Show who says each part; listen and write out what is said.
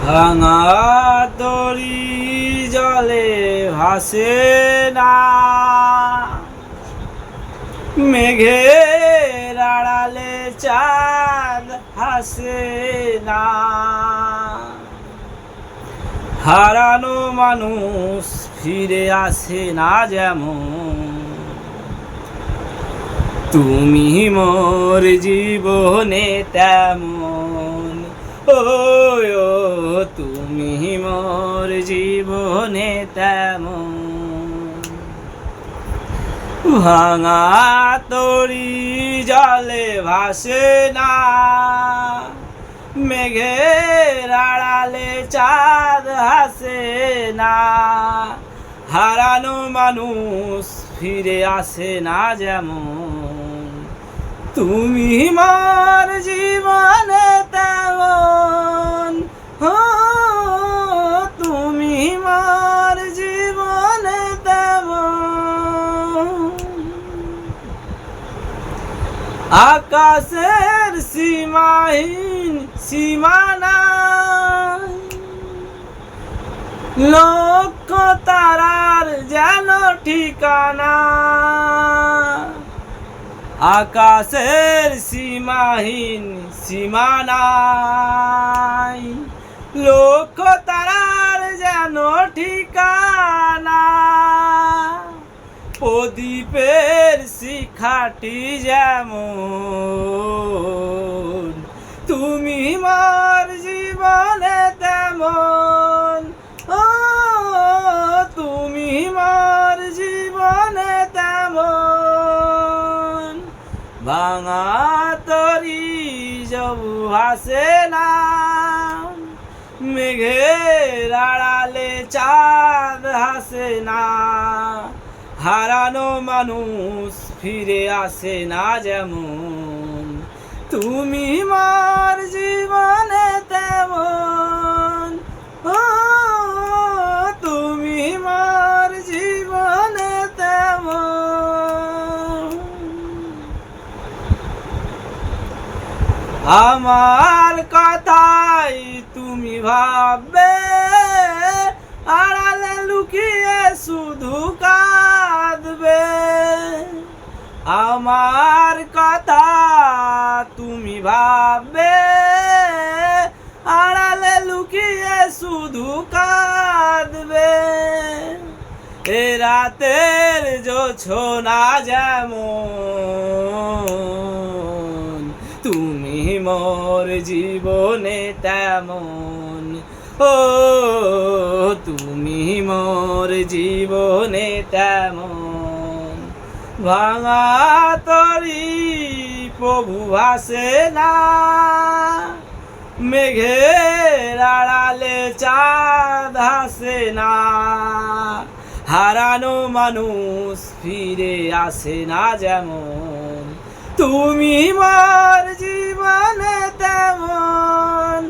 Speaker 1: ভাঙা তরি জলে ভাসে না, মেঘের আড়ালে চাঁদ হাসে না। হারানো মানুষ ফিরে আসে না যেমন, তুমি মোর জীবনে তেমন। ও তুমি মোর জীবনে তেমন। ভাঙা তরি জলে ভাসে না, মেঘের আড়ালে চাঁদ হাসে না। হারানো মানুষ ফিরে আসে না যেমন, তুমি মোর জীবনে তেমন। তুমি মোর জীবনে তেমন। আকাশের সীমাহীন সীমানা, লক্ষ তারার যেন ঠিকানা। আকাশের সীমাহীন সীমানায়, লক্ষ তারার যেন ঠিকানা। প্রদীপের শিখাটি যেমন, তুমি মোর জীবনে তেমন। তুমি মোর জীবনে তেমন। ভাঙা তরি যবু হাসে না, মেঘের আড়ালে চাঁদ হাসে না। হারানো মানুষ ফিরে আসে না যেমন, তুমি মোর জীবনে তেমন। তুমি মোর জীবনে তেমন। আমার কথাই তুমি ভাববে, আড়ালে লুকিয়ে শুধু কাঁদবে। আমার কথা তুমি ভাববে, আড়ালে লুকিয়ে শুধু কাঁদবে। এ রাতের জোছনা যেমন, তুমি মোর জীবনে তেমন। তুমি মোর জীবনে তেমন। ভাঙা তরি প্রভু ভাসে না, মেঘের আড়ালে চাঁদ হাসে না। হারানো মানুষ ফিরে আসে না যেমন, তুমি মোর জীবনে তেমন।